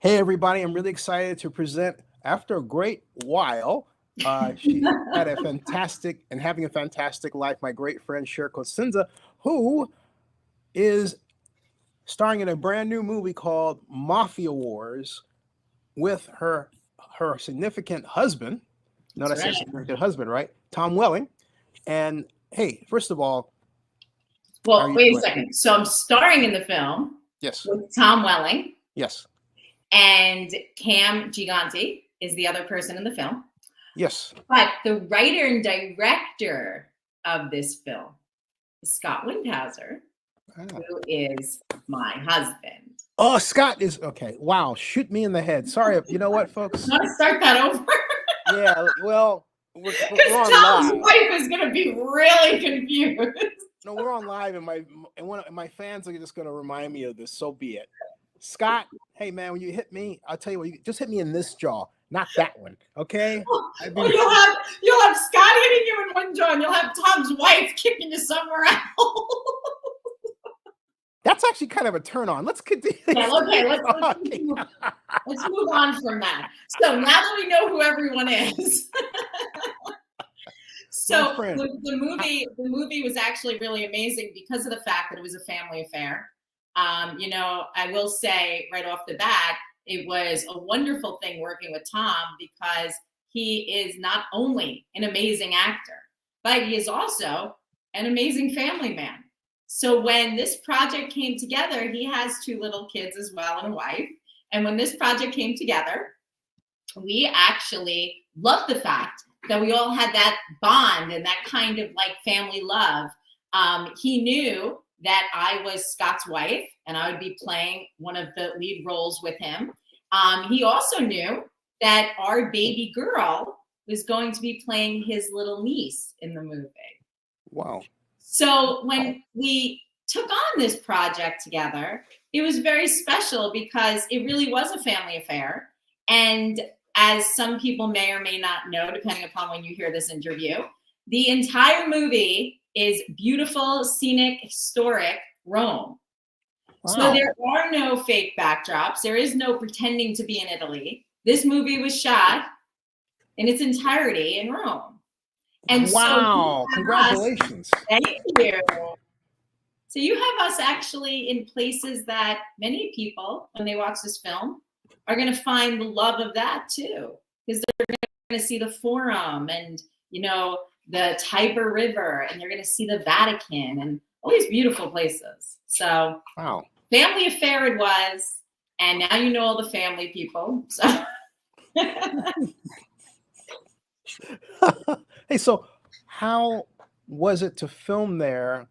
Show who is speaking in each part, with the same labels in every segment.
Speaker 1: Hey, everybody, I'm really excited to present, after a great while, she had a fantastic and having a fantastic life, my great friend Cher Cosenza, who is starring in a brand new movie called Mafia Wars with her significant husband.
Speaker 2: That's
Speaker 1: Notice I said
Speaker 2: right.
Speaker 1: significant husband, right? Tom Welling. And hey, first of all, how are
Speaker 2: Well,
Speaker 1: you
Speaker 2: wait a
Speaker 1: doing?
Speaker 2: second. So I'm starring in the film
Speaker 1: Yes,
Speaker 2: with Tom Welling,
Speaker 1: yes,
Speaker 2: and Cam Giganti is the other person in the film.
Speaker 1: yes.
Speaker 2: But the writer and director of this film is Scott Windhauser,
Speaker 1: Ah.
Speaker 2: who is my husband.
Speaker 1: Oh, Scott is okay. Wow, shoot me in the head. Sorry, you know what, folks?
Speaker 2: You want to start that over?
Speaker 1: Yeah, well, we're
Speaker 2: Because
Speaker 1: on
Speaker 2: Tom's
Speaker 1: live.
Speaker 2: wife is going to be really confused.
Speaker 1: No, we're on live, and my fans are just going to remind me of this. So be it. Scott, hey man, when you hit me, I'll tell you what. You just hit me in this jaw, not that one. Okay? I
Speaker 2: Well,
Speaker 1: mean,
Speaker 2: you'll have Scott hitting you in one jaw, and you'll have Tom's wife kicking you somewhere else.
Speaker 1: that's actually kind of a turn on. Let's continue.
Speaker 2: Yeah, okay, let's move on from that. So now that we know who everyone is,
Speaker 1: My
Speaker 2: so
Speaker 1: friend.
Speaker 2: the movie was actually really amazing because of the fact that it was a family affair. I will say right off the bat, it was a wonderful thing working with Tom because he is not only an amazing actor, but he is also an amazing family man. So when this project came together, he has two little kids as well and a wife. And when this project came together, we actually loved the fact that we all had that bond and that kind of like family love. He knew that I was Scott's wife and I would be playing one of the lead roles with him. He also knew that our baby girl was going to be playing his little niece in the movie.
Speaker 1: Wow.
Speaker 2: So when we took on this project together, it was very special because it really was a family affair. And as some people may or may not know, depending upon when you hear this interview, the entire movie is beautiful, scenic, historic Rome.
Speaker 1: Wow.
Speaker 2: So there are no fake backdrops. There is no pretending to be in Italy. This movie was shot in its entirety in Rome. And
Speaker 1: wow.
Speaker 2: so
Speaker 1: Congratulations.
Speaker 2: thank you. So you have us actually in places that many people, when they watch this film, are going to find the love of that too, because they're going to see the Forum and the Tiber River, and they're going to see the Vatican and all these beautiful places. So
Speaker 1: wow,
Speaker 2: family affair it was, and now you know all the family people. So.
Speaker 1: Hey, so how was it to film there,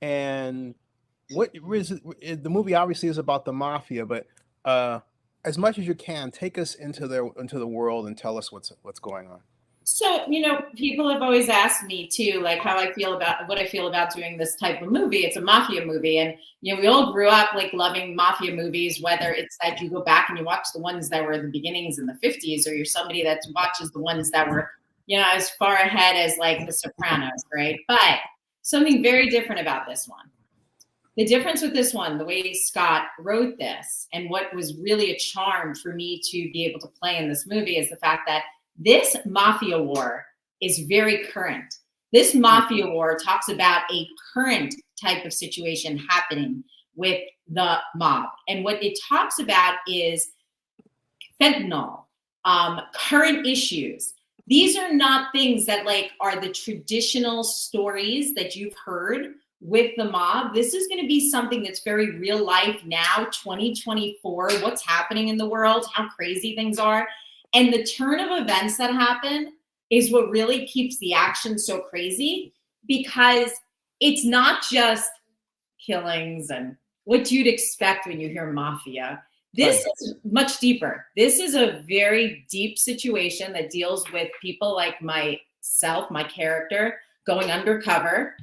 Speaker 1: and what is it? The movie obviously is about the mafia, but as much as you can, take us into the world and tell us what's going on.
Speaker 2: So, people have always asked me too, like what I feel about doing this type of movie. It's a mafia movie. And, we all grew up like loving mafia movies, whether it's like you go back and you watch the ones that were the beginnings in the 50s, or you're somebody that watches the ones that were, as far ahead as like The Sopranos, right? But something very different about this one. The difference with this one, the way Scott wrote this, and what was really a charm for me to be able to play in this movie is the fact that this mafia war is very current. This mafia war talks about a current type of situation happening with the mob. And what it talks about is fentanyl, current issues. These are not things that like are the traditional stories that you've heard with the mob. This is going to be something that's very real life now, 2024, what's happening in the world, how crazy things are. And the turn of events that happen is what really keeps the action so crazy, because it's not just killings and what you'd expect when you hear mafia. This is much deeper. This is a very deep situation that deals with people like myself, my character, going undercover.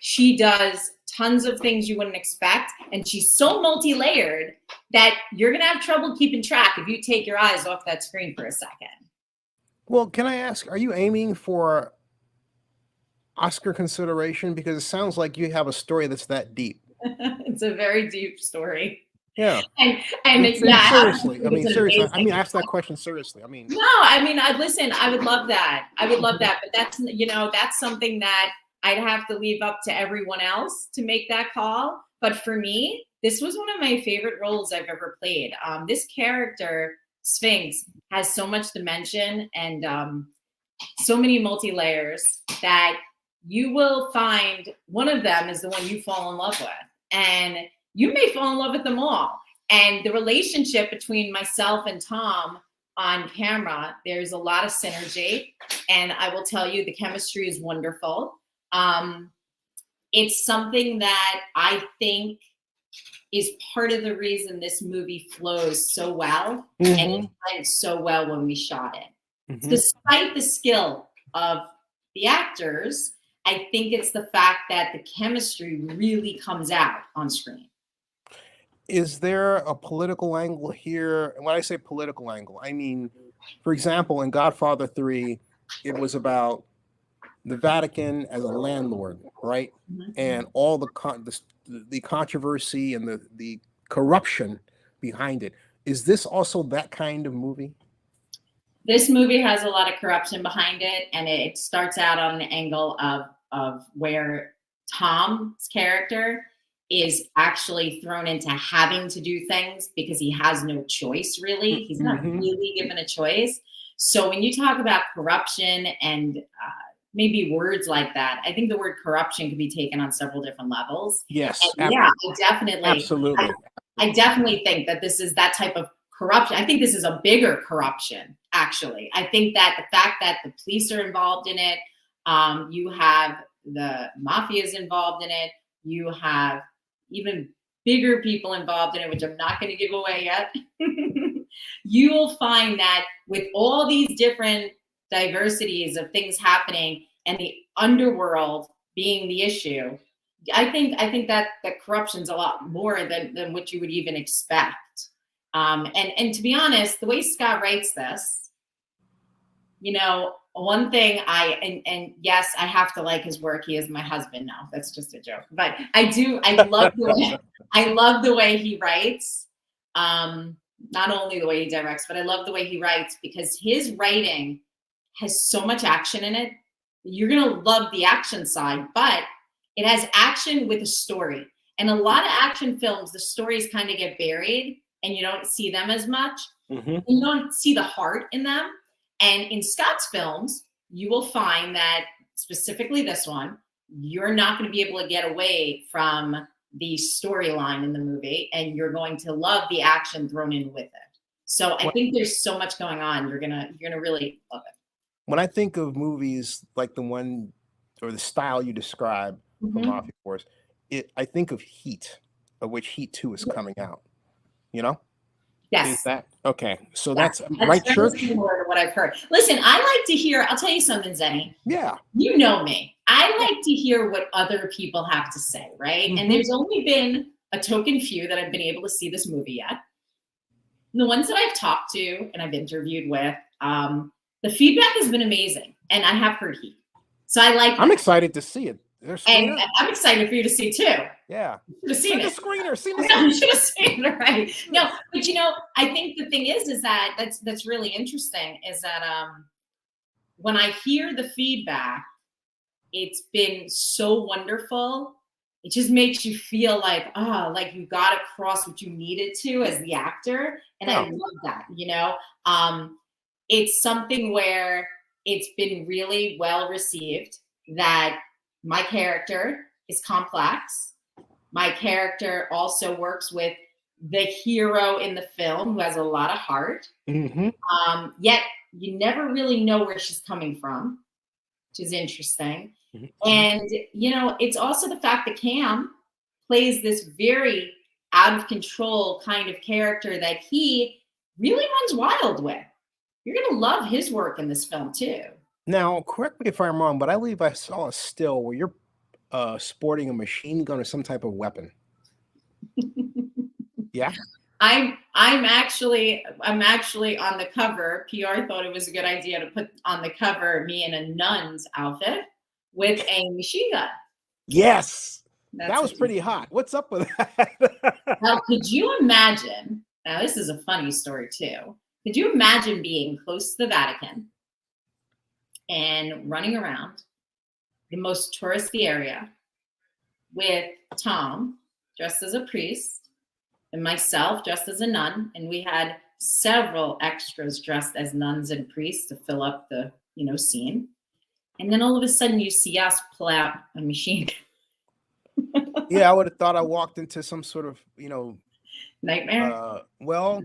Speaker 2: She does tons of things you wouldn't expect, and she's so multi-layered that you're going to have trouble keeping track if you take your eyes off that screen for a second.
Speaker 1: Well, can I ask, are you aiming for Oscar consideration? Because it sounds like you have a story that's that deep.
Speaker 2: It's a very deep story.
Speaker 1: Yeah.
Speaker 2: And
Speaker 1: And
Speaker 2: yeah,
Speaker 1: seriously, I
Speaker 2: it's
Speaker 1: mean,
Speaker 2: an
Speaker 1: seriously, I
Speaker 2: amazing.
Speaker 1: mean, ask that question seriously. I mean,
Speaker 2: No, I mean, I listen. I would love that. I would love that, but that's that's something that I'd have to leave up to everyone else to make that call. But for me, this was one of my favorite roles I've ever played. This character, Sphinx, has so much dimension and so many multi layers that you will find one of them is the one you fall in love with, and you may fall in love with them all. And the relationship between myself and Tom on camera, there's a lot of synergy, and I will tell you the chemistry is wonderful. It's something that I think is part of the reason this movie flows so well, and it went so well when we shot it. Despite the skill of the actors, I think it's the fact that the chemistry really comes out on screen.
Speaker 1: is there a political angle here? And when I say political angle, I mean, for example, in Godfather 3, it was about the Vatican as a landlord, right? And all the controversy and the corruption behind it. Is this also that kind of movie?
Speaker 2: This movie has a lot of corruption behind it, and it starts out on an angle of where Tom's character is actually thrown into having to do things because he has no choice, really. He's not really given a choice. So when you talk about corruption and maybe words like that, I think the word corruption can be taken on several different levels.
Speaker 1: Yes.
Speaker 2: And yeah, I definitely,
Speaker 1: absolutely.
Speaker 2: I definitely think that this is that type of corruption. I think this is a bigger corruption, actually. I think that the fact that the police are involved in it, you have the mafias involved in it, you have even bigger people involved in it, which I'm not going to give away yet. You will find that with all these different diversities of things happening and the underworld being the issue, I think that corruption's a lot more than what you would even expect. And to be honest, the way Scott writes this, one thing and yes, I have to like his work. He is my husband now. That's just a joke. But I love the way he writes. Not only the way he directs, but I love the way he writes because his writing has so much action in it. You're going to love the action side, but it has action with a story. And a lot of action films, the stories kind of get buried and you don't see them as much. You don't see the heart in them. And in Scott's films, you will find that specifically this one, you're not going to be able to get away from the storyline in the movie, and you're going to love the action thrown in with it. So I think there's so much going on. You're gonna really love it.
Speaker 1: When I think of movies like the one or the style you describe for Mafia Wars, I think of Heat, of which Heat 2 is coming out.
Speaker 2: Yes.
Speaker 1: Is that okay? So
Speaker 2: that's
Speaker 1: right,
Speaker 2: very
Speaker 1: Church.
Speaker 2: similar to what I've heard. Listen, I like to hear. I'll tell you something, Zenny.
Speaker 1: Yeah.
Speaker 2: You know me. I like to hear what other people have to say, right? And there's only been a token few that I've been able to see this movie yet. And the ones that I've talked to and I've interviewed with, the feedback has been amazing, and I have heard Heat. So I like.
Speaker 1: I'm excited to see it.
Speaker 2: And I'm excited for you to see too.
Speaker 1: Yeah.
Speaker 2: You should have seen it.
Speaker 1: The screener.
Speaker 2: You should have seen it, right? No, but I think the thing is that that's really interesting is that when I hear the feedback, it's been so wonderful. It just makes you feel like you got across what you needed to as the actor, and I love that. It's something where it's been really well received. That my character is complex. My character also works with the hero in the film who has a lot of heart. Yet you never really know where she's coming from, which is interesting. And, it's also the fact that Cam plays this very out of control kind of character that he really runs wild with. You're going to love his work in this film too.
Speaker 1: Now, correct me if I'm wrong, but I believe I saw a still where you're sporting a machine gun or some type of weapon. Yeah.
Speaker 2: I'm actually on the cover. PR thought it was a good idea to put on the cover me in a nun's outfit with a machine gun.
Speaker 1: Yes. That was pretty hot. What's up with that?
Speaker 2: Now, could you imagine? Now, this is a funny story too. Could you imagine being close to the Vatican and running around the most touristy area with Tom dressed as a priest and myself dressed as a nun, and we had several extras dressed as nuns and priests to fill up the scene, and then all of a sudden you see us pull out a machine.
Speaker 1: Yeah, I would have thought I walked into some sort of
Speaker 2: nightmare.
Speaker 1: Well,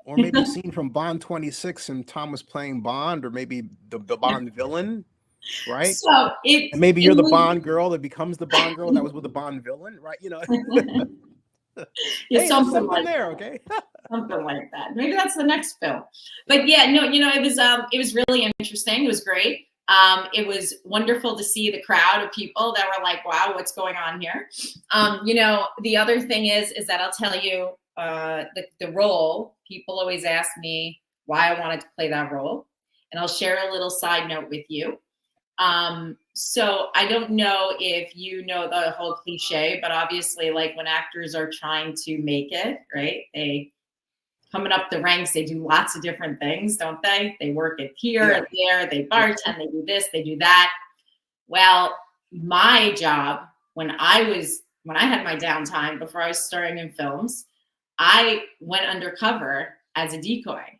Speaker 1: or maybe a scene from Bond 26 and Tom was playing Bond, or maybe the Bond villain, right?
Speaker 2: So
Speaker 1: and maybe you're the Bond girl that becomes the Bond girl that was with the Bond villain, right? Hey, something like there, okay?
Speaker 2: Something like that. Maybe that's the next film. But yeah, no, it was really interesting. It was great. It was wonderful to see the crowd of people that were like, wow, what's going on here? The other thing is that I'll tell you, the role, people always ask me why I wanted to play that role. And I'll share a little side note with you. So I don't know if you know the whole cliche, but obviously, like when actors are trying to make it, right? They coming up the ranks, they do lots of different things, don't they? They work it here and there, they bartend, they do this, they do that. Well, my job when I had my downtime before I was starring in films, I went undercover as a decoy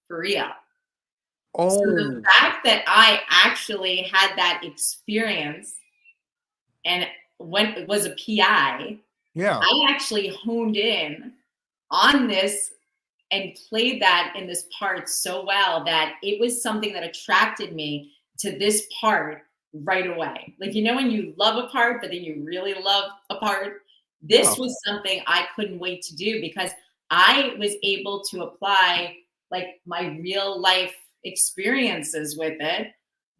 Speaker 2: for real.
Speaker 1: Oh.
Speaker 2: So the fact that I actually had that experience and was a PI, I actually honed in on this and played that in this part so well that it was something that attracted me to this part right away. Like, when you love a part, but then you really love a part, this was something I couldn't wait to do because I was able to apply like my real life experiences with it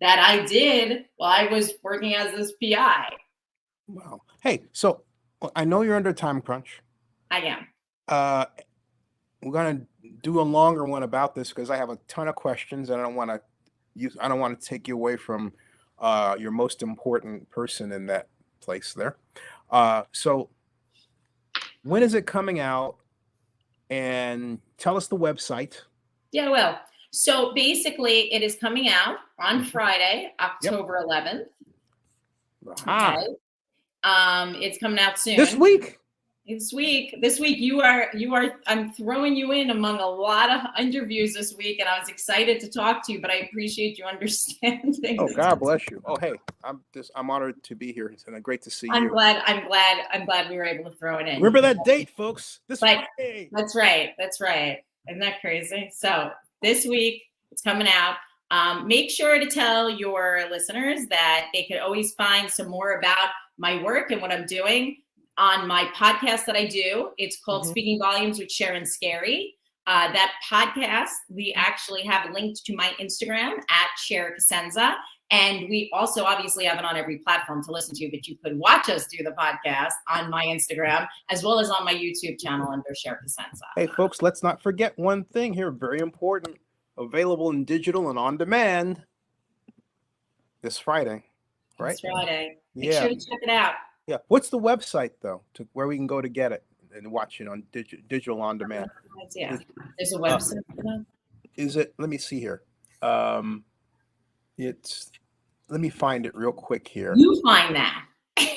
Speaker 2: that I did while I was working as this PI.
Speaker 1: Wow. Hey, so I know you're under time crunch.
Speaker 2: I am.
Speaker 1: We're gonna do a longer one about this because I have a ton of questions and I don't want to take you away from your most important person in that place there. So when is it coming out? And tell us the website.
Speaker 2: Yeah, well, so basically it is coming out on Friday, October 11th. Okay. It's coming out soon.
Speaker 1: This week
Speaker 2: I'm throwing you in among a lot of interviews this week, and I was excited to talk to you, but I appreciate you understanding.
Speaker 1: Oh, God bless you. Oh, hey, I'm honored to be here. It's great to see you.
Speaker 2: I'm glad we were able to throw it in.
Speaker 1: Remember that date, folks. This Friday.
Speaker 2: That's right. Isn't that crazy? So this week it's coming out. Make sure to tell your listeners that they could always find some more about my work and what I'm doing on my podcast that I do. It's called Speaking Volumes with Cher and Scary. That podcast, we actually have linked to my Instagram at Cher Cosenza. And we also obviously have it on every platform to listen to, but you could watch us do the podcast on my Instagram as well as on my YouTube channel under Cher Cosenza.
Speaker 1: Hey, folks, let's not forget one thing here, very important. Available in digital and on demand this Friday, right?
Speaker 2: This Friday. Make sure to check it out.
Speaker 1: Yeah. What's the website, though, to where we can go to get it and watch it on digital on demand?
Speaker 2: Yeah. There's a website for that.
Speaker 1: Is it? Let me see here. Let me find it real quick here.
Speaker 2: You find that.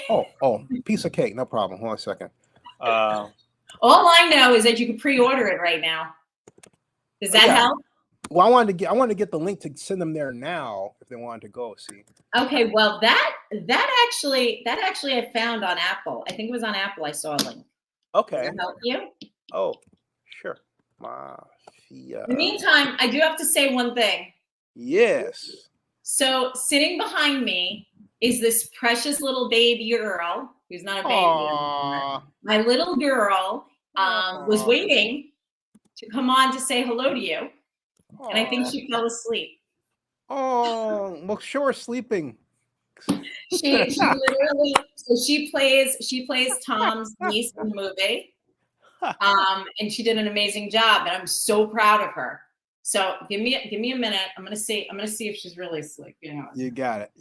Speaker 1: Oh, piece of cake. No problem. Hold on a second.
Speaker 2: All I know is that you can pre-order it right now. Does that help?
Speaker 1: Well, I wanted to get the link to send them there now if they wanted to go see.
Speaker 2: Okay, well that actually I found on Apple. I think it was on Apple. I saw a link.
Speaker 1: Okay.
Speaker 2: Does that help you?
Speaker 1: Oh, sure. Mafia.
Speaker 2: In the meantime, I do have to say one thing.
Speaker 1: Yes.
Speaker 2: So sitting behind me is this precious little baby girl who's not a baby anymore. My little girl was waiting to come on to say hello to you. And I think she fell asleep.
Speaker 1: Oh, well, sure, sleeping.
Speaker 2: She literally, so she plays Tom's niece in the movie. And she did an amazing job, and I'm so proud of her. So give me a minute. I'm gonna see if she's really asleep.
Speaker 1: You got it.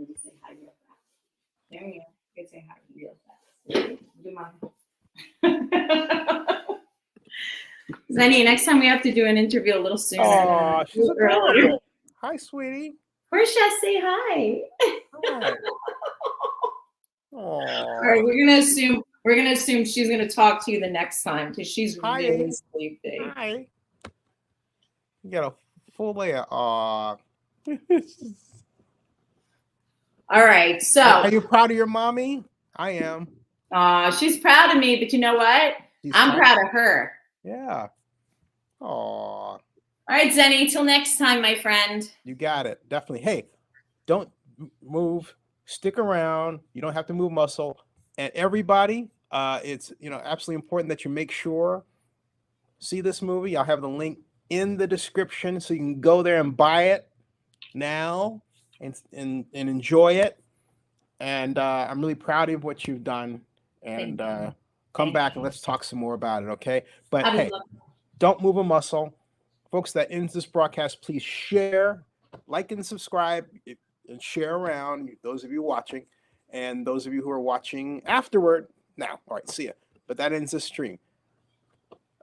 Speaker 2: me say hi real fast. There you go. You can say hi real fast. Do mine. Zenny, next time we have to do an interview a little sooner.
Speaker 1: Oh, she's adorable. Hi, sweetie.
Speaker 2: Portia, say hi.
Speaker 1: Hi.
Speaker 2: All right, we're gonna assume she's gonna talk to you the next time because she's really sleepy.
Speaker 1: Hi. You got a full layer. Aw.
Speaker 2: All right, so
Speaker 1: are you proud of your mommy? I am.
Speaker 2: She's proud of me, but you know what? I'm proud of her.
Speaker 1: Yeah. Aw.
Speaker 2: All right, Zenny, till next time, my friend.
Speaker 1: You got it. Definitely. Hey, don't move. Stick around. You don't have to move muscle. And everybody, it's absolutely important that you make sure see this movie. I'll have the link in the description so you can go there and buy it now and enjoy it. And I'm really proud of what you've done. And come back and let's talk some more about it, okay? But hey, don't move a muscle. Folks, that ends this broadcast. Please share, like, and subscribe, and share around, those of you watching, and those of you who are watching afterward. Now, all right, see ya. But that ends the stream.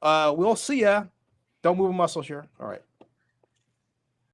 Speaker 1: We'll see ya. Don't move a muscle, sure. All right.